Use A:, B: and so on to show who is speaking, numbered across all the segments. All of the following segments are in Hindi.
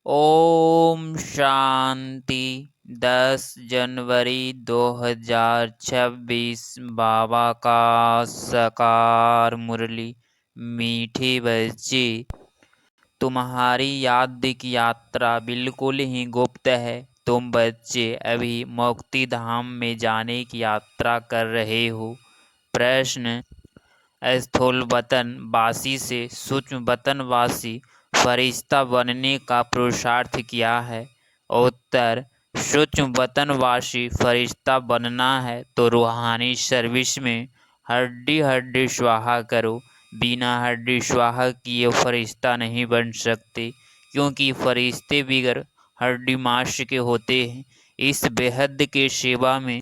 A: ओम शांति। 10 जनवरी 2026 बाबा का साकार मुरली। मीठे बच्चे, तुम्हारी याद की यात्रा बिल्कुल ही गुप्त है। तुम बच्चे अभी मुक्ति धाम में जाने की यात्रा कर रहे हो। प्रश्न: स्थूल वतन वासी से सूक्ष्म वतन वासी फरिश्ता बनने का पुरुषार्थ क्या है? उत्तर: सूक्ष्म वतनवासी फरिश्ता बनना है तो रूहानी सर्विस में हड्डी हड्डी स्वाहा करो। बिना हड्डी स्वाहा किए फरिश्ता नहीं बन सकते, क्योंकि फरिश्ते बिगर हड्डी मांस के होते हैं। इस बेहद के सेवा में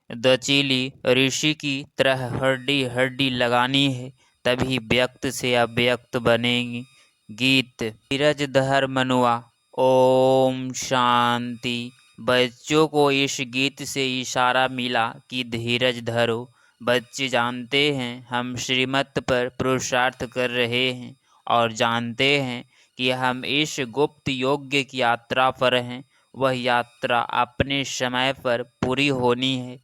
A: दचीली ऋषि की तरह हड्डी हड्डी लगानी है, तभी व्यक्त से अव्यक्त बनेंगी। गीत। धीरज धर मनुआ। ओम शांति। बच्चों को इस गीत से इशारा मिला कि धीरज धरो। बच्चे जानते हैं हम श्रीमत पर पुरुषार्थ कर रहे हैं और जानते हैं कि हम इस गुप्त योग्य की यात्रा पर हैं। वह यात्रा अपने समय पर पूरी होनी है।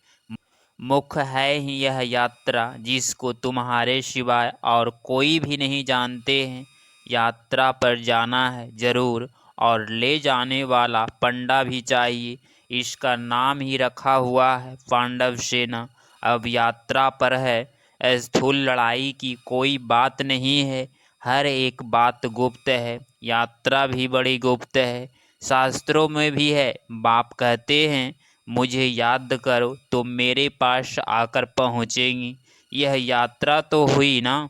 A: मुख्य है ही यह यात्रा जिसको तुम्हारे सिवाय और कोई भी नहीं जानते हैं। यात्रा पर जाना है जरूर, और ले जाने वाला पंडा भी चाहिए। इसका नाम ही रखा हुआ है पांडव सेना। अब यात्रा पर है। स्थूल लड़ाई की कोई बात नहीं है। हर एक बात गुप्त है। यात्रा भी बड़ी गुप्त है। शास्त्रों में भी है। बाप कहते हैं मुझे याद करो तो मेरे पास आकर पहुँचेंगी। यह यात्रा तो हुई ना।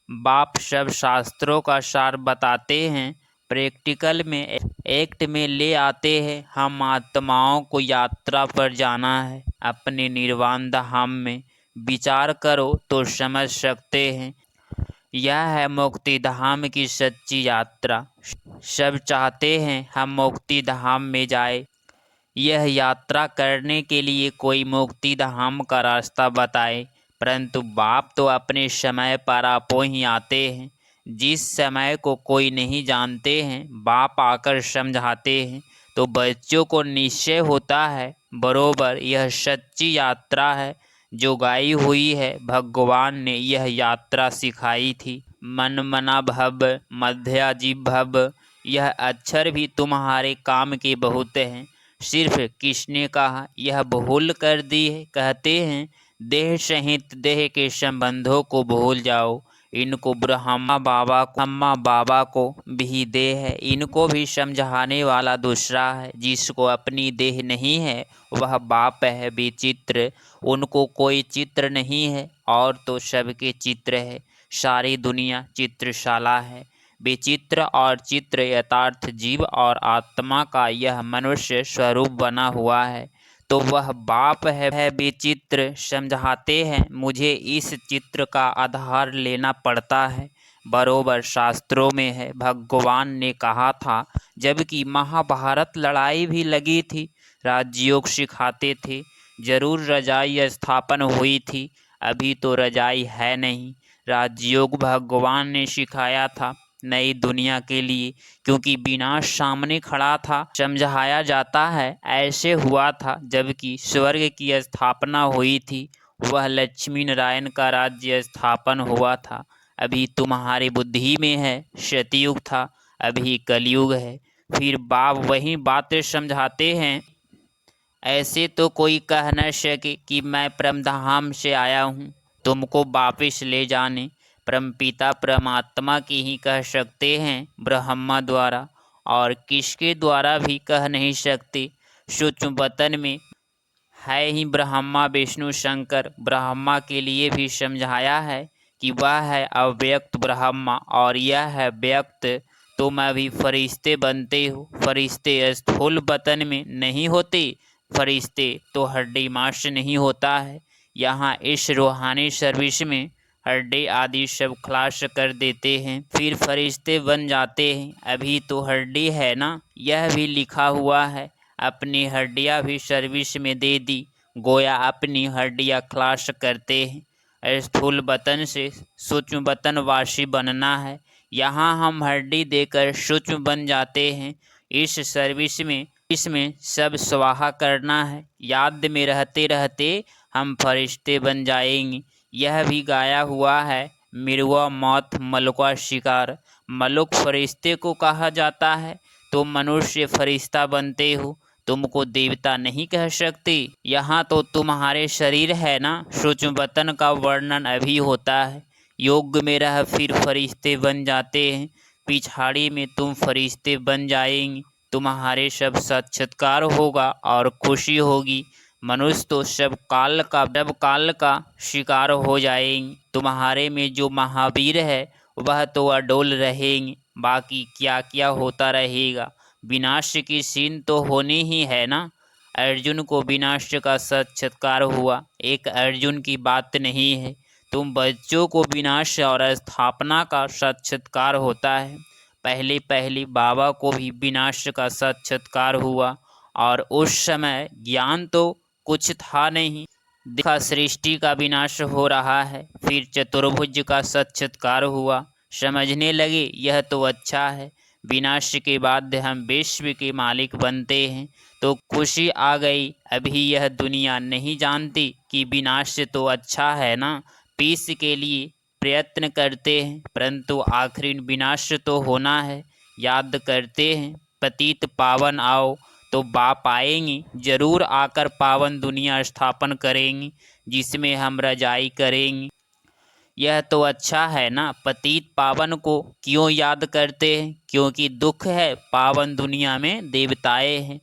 A: बाप सब शास्त्रों का सार बताते हैं, प्रैक्टिकल में एक्ट में ले आते हैं। हम आत्माओं को यात्रा पर जाना है अपने निर्वाण धाम में। विचार करो तो समझ सकते हैं। यह है मुक्ति धाम की सच्ची यात्रा। सब चाहते हैं हम मुक्ति धाम में जाए। यह यात्रा करने के लिए कोई मुक्ति धाम का रास्ता बताए, परंतु बाप तो अपने समय पर आपो ही आते हैं। जिस समय को कोई नहीं जानते हैं, बाप आकर समझाते हैं तो बच्चों को निश्चय होता है बरोबर यह सच्ची यात्रा है जो गाई हुई है। भगवान ने यह यात्रा सिखाई थी। मन मना भव मध्याजी भव। यह अक्षर भी तुम्हारे काम के बहुत हैं। सिर्फ किसने कहा यह भूल कर दी है? कहते हैं देह सहित देह के संबंधों को भूल जाओ। इनको ब्रह्मा बाबा को भी देह है। इनको भी समझाने वाला दूसरा है। जिसको अपनी देह नहीं है वह बाप है विचित्र। उनको कोई चित्र नहीं है और तो सबके चित्र है। सारी दुनिया चित्रशाला है। विचित्र और चित्र यथार्थ जीव और आत्मा का यह मनुष्य स्वरूप बना हुआ है, तो वह बाप है विचित्र। समझाते हैं मुझे इस चित्र का आधार लेना पड़ता है। बरोबर शास्त्रों में है। भगवान ने कहा था जबकि महाभारत लड़ाई भी लगी थी, राजयोग सिखाते थे। जरूर रजाई स्थापन हुई थी, अभी तो रजाई है नहीं। राजयोग भगवान ने सिखाया था नई दुनिया के लिए, क्योंकि विनाश सामने खड़ा था। समझाया जाता है ऐसे हुआ था जबकि स्वर्ग की स्थापना हुई थी। वह लक्ष्मी नारायण का राज्य स्थापन हुआ था। अभी तुम्हारी बुद्धि में है सतयुग था, अभी कलयुग है। फिर बाप वही बातें समझाते हैं। ऐसे तो कोई कह न सके कि मैं परमधाम से आया हूँ तुमको वापिस ले जाने। परमपिता परमात्मा की ही कह सकते हैं ब्रह्मा द्वारा, और किसके द्वारा भी कह नहीं सकते। सूक्ष्म वतन में है ही ब्रह्मा विष्णु शंकर। ब्रह्मा के लिए भी समझाया है कि वह है अव्यक्त ब्रह्मा और यह है व्यक्त। तुम अभी फरिश्ते बनते हो। फरिश्ते स्थूल वतन में नहीं होते। फरिश्ते तो हड्डी मांस नहीं होता है। यहाँ इस रूहानी सर्विस में हड्डी आदि सब खलास कर देते हैं, फिर फरिश्ते बन जाते हैं। अभी तो हड्डी है ना, यह भी लिखा हुआ है। अपनी हड्डियाँ भी सर्विस में दे दी, गोया अपनी हड्डियाँ खलास करते हैं। स्थूल वतन से सूक्ष्म वतन वासी बनना है, यहाँ हम हड्डी देकर सूक्ष्म बन जाते हैं। इस सर्विस में इसमें सब स्वाहा करना है। याद में रहते रहते हम फरिश्ते बन जाएंगे। यह भी गाया हुआ है, मिर्वा मौत मलका शिकार। मलुक फरिश्ते को कहा जाता है। तुम मनुष्य फरिश्ता बनते हो, तुमको देवता नहीं कह सकते। यहाँ तो तुम्हारे शरीर है ना, सूक्ष्म वतन का वर्णन अभी होता है। योग में रह फिर फरिश्ते बन जाते हैं। पिछाड़ी में तुम फरिश्ते बन जाएंगे। तुम्हारे सब साक्षात्कार होगा और खुशी होगी। मनुष्य तो सब काल का शिकार हो जाएंगे। तुम्हारे में जो महावीर है वह तो अडोल रहेंगे। बाकी क्या क्या होता रहेगा। विनाश की सीन तो होनी ही है ना। अर्जुन को विनाश का साक्षात्कार हुआ, एक अर्जुन की बात नहीं है। तुम बच्चों को विनाश और स्थापना का साक्षात्कार होता है। पहले पहले बाबा को भी विनाश का साक्षात्कार हुआ और उस समय ज्ञान तो कुछ था नहीं। देखा सृष्टि का विनाश हो रहा है। फिर चतुर्भुज का साक्षात्कार हुआ। समझने लगे यह तो अच्छा है। विनाश के बाद हम विश्व के मालिक बनते हैं तो खुशी आ गई। अभी यह दुनिया नहीं जानती कि विनाश तो अच्छा है ना। पीस के लिए प्रयत्न करते हैं परंतु आखिर विनाश तो होना है। याद करते हैं पतित पावन आओ, तो बाप आएंगे जरूर, आकर पावन दुनिया स्थापन करेंगे जिसमें हम रजाई करेंगे। यह तो अच्छा है ना। पतित पावन को क्यों याद करते हैं? क्योंकि दुख है। पावन दुनिया में देवताएं हैं।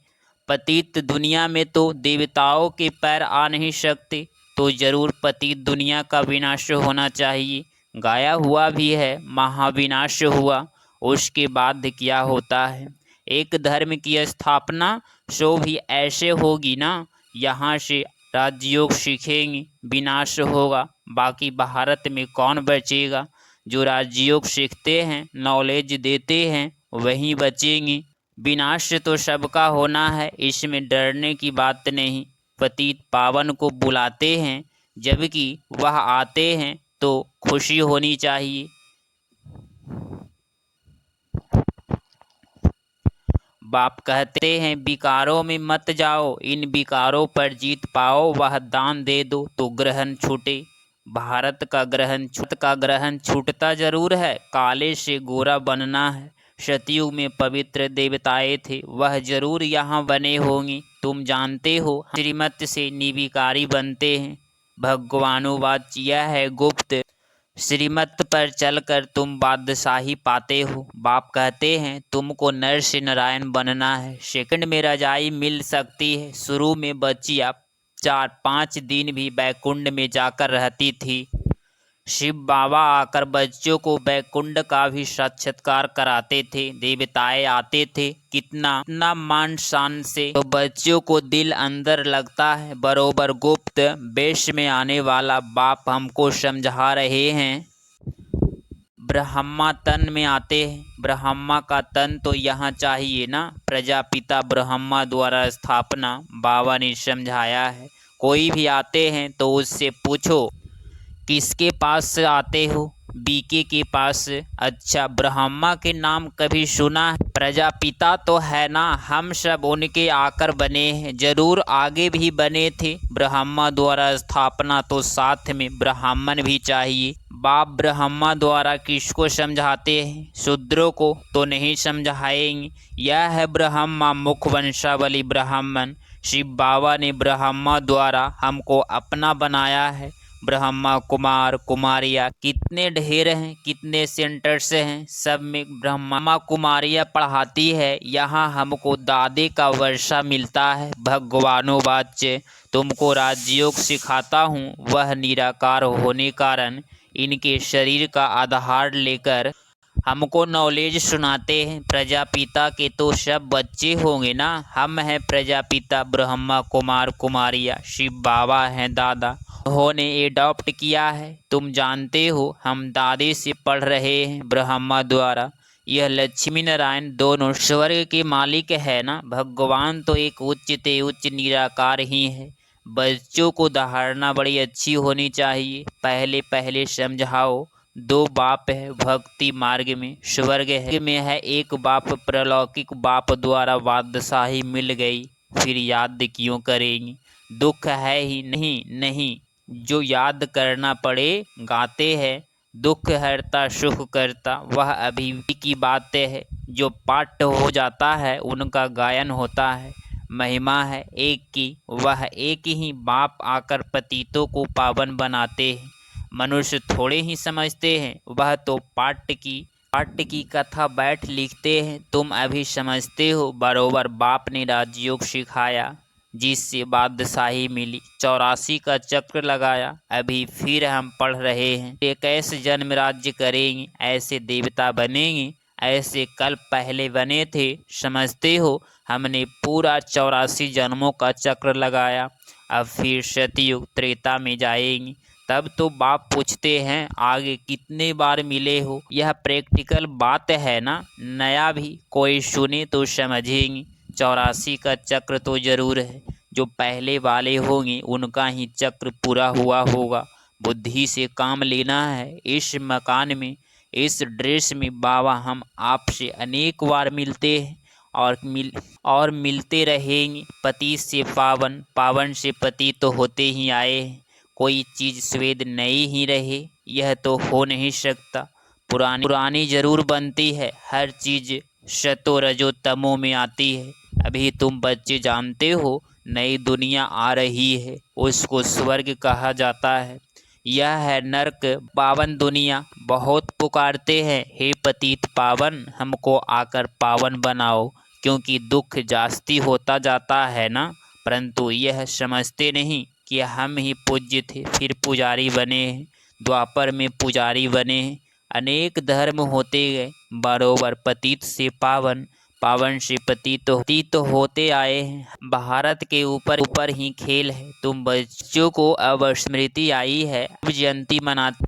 A: पतित दुनिया में तो देवताओं के पैर आ नहीं सकते, तो जरूर पतित दुनिया का विनाश होना चाहिए। गाया हुआ भी है, महाविनाश हुआ उसके बाद क्या होता है। एक धर्म की स्थापना सो भी ऐसे होगी ना। यहाँ से राजयोग सीखेंगे, विनाश होगा। बाकी भारत में कौन बचेगा? जो राजयोग सीखते हैं, नॉलेज देते हैं, वही बचेंगे। विनाश तो सबका होना है, इसमें डरने की बात नहीं। पतित पावन को बुलाते हैं, जबकि वह आते हैं तो खुशी होनी चाहिए। बाप कहते हैं विकारों में मत जाओ, इन विकारों पर जीत पाओ। वह दान दे दो तो ग्रहण छूटे। भारत का ग्रहण छूटता जरूर है। काले से गोरा बनना है। सतयुग में पवित्र देवताएं थे, वह जरूर यहाँ बने होंगे। तुम जानते हो श्रीमत से निविकारी बनते हैं। भगवानुवाच यह है गुप्त। श्रीमत पर चलकर तुम बादशाही पाते हो। बाप कहते हैं तुमको नर से नारायण बनना है। सेकंड में रजाई मिल सकती है। शुरू में बच्चियाँ 4-5 दिन भी बैकुंठ में जाकर रहती थी। शिव बाबा आकर बच्चों को बैकुंठ का भी साक्षात्कार कराते थे। देवताएं आते थे, कितना मान शान से, तो बच्चों को दिल अंदर लगता है। बरोबर गुप्त वेश में आने वाला बाप हमको समझा रहे हैं। ब्रह्मा तन में आते हैं। ब्रह्मा का तन तो यहाँ चाहिए ना। प्रजापिता ब्रह्मा द्वारा स्थापना बाबा ने समझाया है। कोई भी आते हैं तो उससे पूछो किसके पास आते हो? बीके के पास। अच्छा, ब्रह्मा के नाम कभी सुना है? प्रजापिता तो है ना, हम सब उनके आकर बने हैं। जरूर आगे भी बने थे। ब्रह्मा द्वारा स्थापना तो साथ में ब्राह्मण भी चाहिए। बाप ब्रह्मा द्वारा किसको समझाते हैं? शूद्रों को तो नहीं समझाएंगे। यह है ब्रह्मा मुख वंशावली ब्राह्मण। शिव बाबा ने ब्रह्मा द्वारा हमको अपना बनाया है। ब्रह्मा कुमार कुमारियाँ कितने ढेर हैं, कितने सेंटर्स हैं, सब में ब्रह्मा कुमारियाँ पढ़ाती है। यहाँ हमको दादे का वर्षा मिलता है। भगवानोवाच्य तुमको राजयोग सिखाता हूँ। वह निराकार होने कारण इनके शरीर का आधार लेकर हमको नॉलेज सुनाते हैं। प्रजापिता के तो सब बच्चे होंगे ना। हम हैं प्रजापिता, ब्रह्मा कुमार कुमारियाँ, शिव बाबा हैं दादा। उन्होंने एडॉप्ट किया है। तुम जानते हो हम दादे से पढ़ रहे हैं ब्रह्मा द्वारा। यह लक्ष्मी नारायण दोनों स्वर्ग के मालिक है ना। भगवान तो एक उच्च ते उच्च निराकार ही है। बच्चों को धारणा बड़ी अच्छी होनी चाहिए। पहले पहले समझाओ, दो बाप है भक्ति मार्ग में, स्वर्ग में है एक बाप, प्रलौकिक बाप द्वारा बादशाही मिल गई, फिर याद क्यों करेंगे। दुख है ही नहीं नहीं जो याद करना पड़े, गाते हैं दुख हरता सुख करता, वह अभी की बातें है, जो पाठ हो जाता है उनका गायन होता है। महिमा है एक की, वह एक ही बाप आकर पतितों को पावन बनाते हैं। मनुष्य थोड़े ही समझते हैं, वह तो पाठ की कथा बैठ लिखते हैं। तुम अभी समझते हो, बरोबर बाप ने राजयोग सिखाया, जिससे बादशाही मिली, 84 का चक्र लगाया, अभी फिर हम पढ़ रहे हैं। एक ऐसे जन्म राज्य करेंगे, ऐसे देवता बनेंगे, ऐसे कल्प पहले बने थे। समझते हो, हमने पूरा 84 जन्मों का चक्र लगाया, अब फिर सतयुग त्रेता में जाएंगे। तब तो बाप पूछते हैं आगे कितने बार मिले हो। यह प्रैक्टिकल बात है ना, नया भी कोई सुने तो समझेंगे। 84 का चक्र तो जरूर है, जो पहले वाले होंगे उनका ही चक्र पूरा हुआ होगा। बुद्धि से काम लेना है। इस मकान में, इस ड्रेस में बाबा हम आपसे अनेक बार मिलते हैं और मिलते रहेंगे। पति से पावन, पावन से पति तो होते ही आए हैं। कोई चीज़ स्वेद नई ही रहे, यह तो हो नहीं सकता। पुरानी जरूर बनती है, हर चीज़ सतो रजो तमो में आती है। अभी तुम बच्चे जानते हो, नई दुनिया आ रही है, उसको स्वर्ग कहा जाता है। यह है नरक पावन दुनिया। बहुत पुकारते हैं, हे पतित पावन, हमको आकर पावन बनाओ, क्योंकि दुख जास्ती होता जाता है ना। परंतु यह समझते नहीं कि हम ही पूज्य थे, फिर पुजारी बने हैं, द्वापर में पुजारी बने हैं। अनेक धर्म होते गए, बरोबर पतित से पावन, पावन से पतित होते आए हैं। भारत के ऊपर ही खेल है। तुम बच्चों को अब स्मृति आई है, अब जयंती मनाते,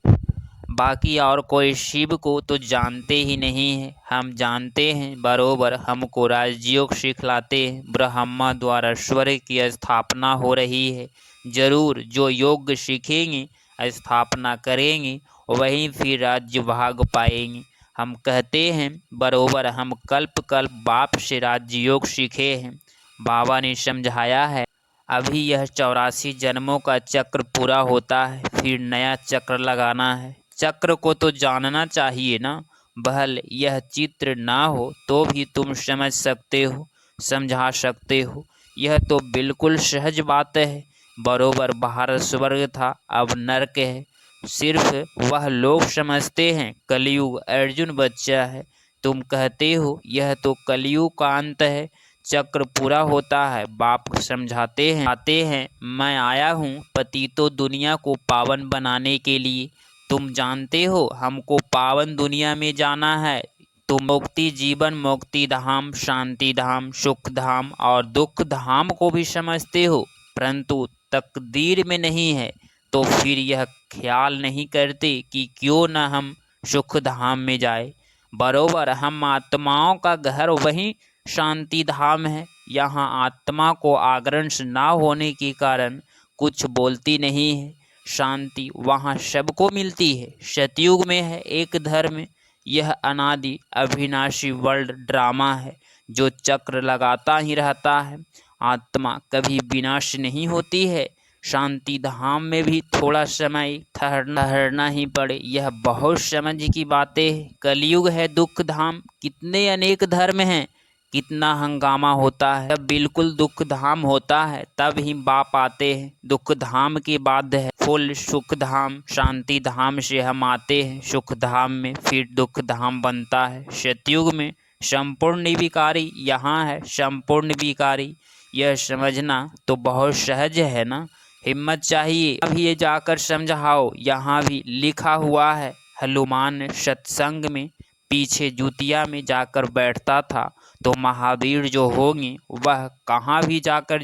A: बाकी और कोई शिव को तो जानते ही नहीं है। हम जानते हैं, बरोबर हमको राजयोग सिखलाते हैं। ब्रह्मा द्वारा स्वर्ग की स्थापना हो रही है। जरूर जो योग सीखेंगे, स्थापना करेंगे, वहीं फिर राज्य भाग पाएंगे। हम कहते हैं, बरोबर हम कल्प कल्प बाप से राजयोग सीखे हैं। बाबा ने समझाया है, अभी यह 84 जन्मों का चक्र पूरा होता है, फिर नया चक्र लगाना है। चक्र को तो जानना चाहिए ना। बहल यह चित्र ना हो तो भी तुम समझ सकते हो, समझा सकते हो। यह तो बिल्कुल सहज बात है। बरोबर भारत स्वर्ग था, अब नरक है। सिर्फ वह लोग समझते हैं कलयुग अर्जुन बच्चा है। तुम कहते हो यह तो कलयुग का अंत है, चक्र पूरा होता है। बाप समझाते हैं, आते हैं, मैं आया हूँ पतितो दुनिया को पावन बनाने के लिए। तुम जानते हो हमको पावन दुनिया में जाना है। तुम मुक्ति जीवन, मुक्ति धाम, शांति धाम, सुख धाम और दुख धाम को भी समझते हो, परंतु तकदीर में नहीं है। तो फिर यह ख्याल नहीं करते कि क्यों न हम सुख धाम में जाए। बरोबर हम आत्माओं का घर वही शांति धाम है। यहाँ आत्मा को आग्रंश ना होने के कारण कुछ बोलती नहीं है। शांति वहाँ सबको मिलती है। सतयुग में है एक धर्म, यह अनादि अविनाशी वर्ल्ड ड्रामा है, जो चक्र लगाता ही रहता है। आत्मा कभी विनाश नहीं होती है। शांति धाम में भी थोड़ा समय ठहरना ही पड़े, यह बहुत समझ की बातें हैं। कलयुग है दुख धाम, कितने अनेक धर्म हैं, कितना हंगामा होता है। जब बिल्कुल दुख धाम होता है तब ही बाप आते हैं। दुख धाम के बाद है फुल सुख धाम। शांति धाम से हम आते हैं सुख धाम में, फिर दुख धाम बनता है। सतयुग में संपूर्ण निर्विकारी, यहाँ है संपूर्ण विकारी। यह समझना तो बहुत सहज है ना। हिम्मत चाहिए। अब ये जाकर समझाओ, यहाँ भी लिखा हुआ है। हनुमान सत्संग में पीछे जूतिया में जाकर बैठता था, तो महावीर जो होंगे वह कहाँ भी जाकर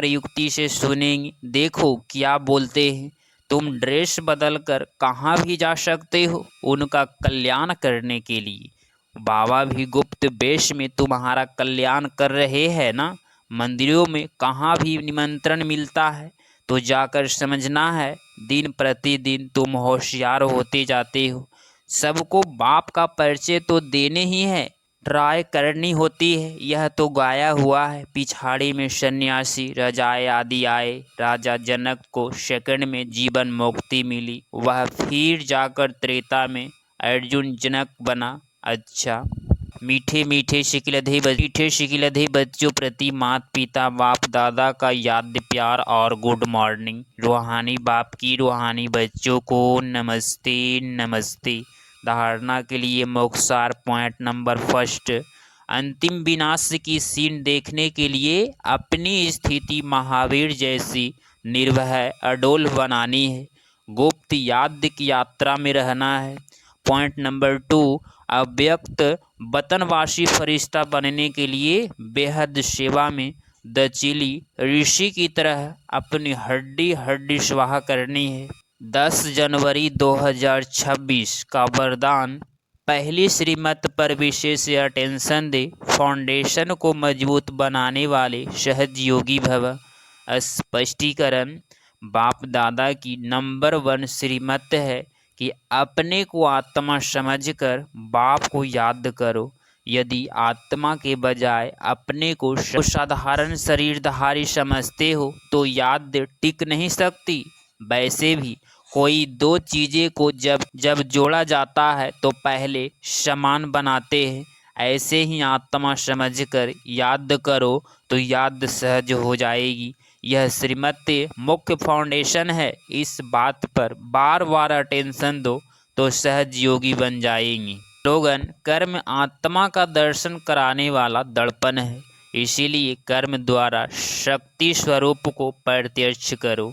A: युक्ति से सुनेंगे। देखो क्या बोलते हैं, तुम ड्रेस बदल कर कहाँ भी जा सकते हो उनका कल्याण करने के लिए। बाबा भी गुप्त वेश में तुम्हारा कल्याण कर रहे हैं ना। मंदिरों में कहाँ भी निमंत्रण मिलता है तो जाकर समझना है। दिन प्रतिदिन तुम होशियार होते जाते हो। सबको बाप का परिचय तो देने ही है, ट्राई करनी होती है। यह तो गाया हुआ है, पिछाड़ी में सन्यासी रजाए आदि आए, राजा जनक को सेकंड में जीवन मुक्ति मिली, वह फिर जाकर त्रेता में अर्जुन जनक बना। अच्छा, मीठे मीठे शिकिलधे बच्चों प्रति माता पिता बाप दादा का याद प्यार और गुड मॉर्निंग। रूहानी बाप की रूहानी बच्चों को नमस्ते नमस्ते। धारणा के लिए मोक्षार पॉइंट नंबर फर्स्ट, अंतिम विनाश की सीन देखने के लिए अपनी स्थिति महावीर जैसी निर्भय अडोल बनानी है, गुप्त याद की यात्रा में रहना है। पॉइंट नंबर टू, अव्यक्त वतनवासी फरिश्ता बनने के लिए बेहद सेवा में दचीली ऋषि की तरह अपनी हड्डी हड्डी स्वाहा करनी है। 10 जनवरी 2026 का वरदान, पहली श्रीमत पर विशेष अटेंशन दे, फाउंडेशन को मजबूत बनाने वाले सहज योगी भव। स्पष्टीकरण, बाप दादा की नंबर 1 श्रीमत है कि अपने को आत्मा समझकर बाप को याद करो। यदि आत्मा के बजाय अपने को साधारण शरीरधारी समझते हो तो याद टिक नहीं सकती। वैसे भी कोई दो चीज़ें को जब जोड़ा जाता है तो पहले समान बनाते हैं। ऐसे ही आत्मा समझकर याद करो तो याद सहज हो जाएगी। यह श्रीमत मुख्य फाउंडेशन है। इस बात पर बार बार अटेंशन दो तो सहज योगी बन जाएंगी। स्लोगन, कर्म आत्मा का दर्शन कराने वाला दर्पण है, इसीलिए कर्म द्वारा शक्ति स्वरूप को प्रत्यक्ष करो।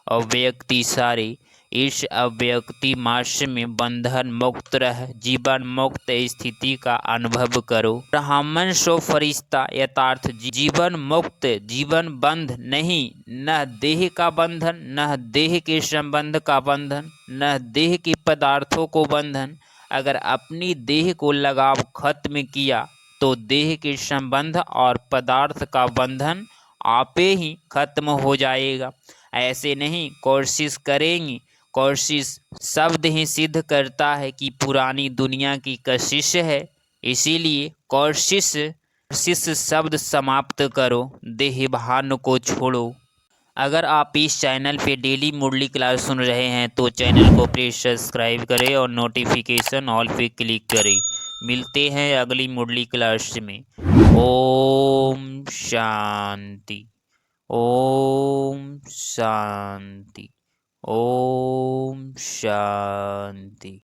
A: अव्यक्ति सारे, इस अव्यक्ति मार्श में बंधन मुक्त रह जीवन मुक्त स्थिति का अनुभव करो। ब्राह्मण सो फरिश्ता यथार्थ जीवन मुक्त, जीवन बंध नहीं, न देह का बंधन, न देह के संबंध का बंधन, न देह के पदार्थों को बंधन। अगर अपनी देह को लगाव खत्म किया तो देह के संबंध और पदार्थ का बंधन आपे ही खत्म हो जाएगा। ऐसे नहीं, कोशिश करेंगी। कोशिश शब्द ही सिद्ध करता है कि पुरानी दुनिया की कशिश है, इसीलिए कोशिश शब्द समाप्त करो, देहभान को छोड़ो। अगर आप इस चैनल पे डेली मुरली क्लास सुन रहे हैं तो चैनल को प्लीज़ सब्सक्राइब करें और नोटिफिकेशन ऑल पे क्लिक करें। मिलते हैं अगली मुरली क्लास में। ओम शांति, ओम शांति, ओम शांति।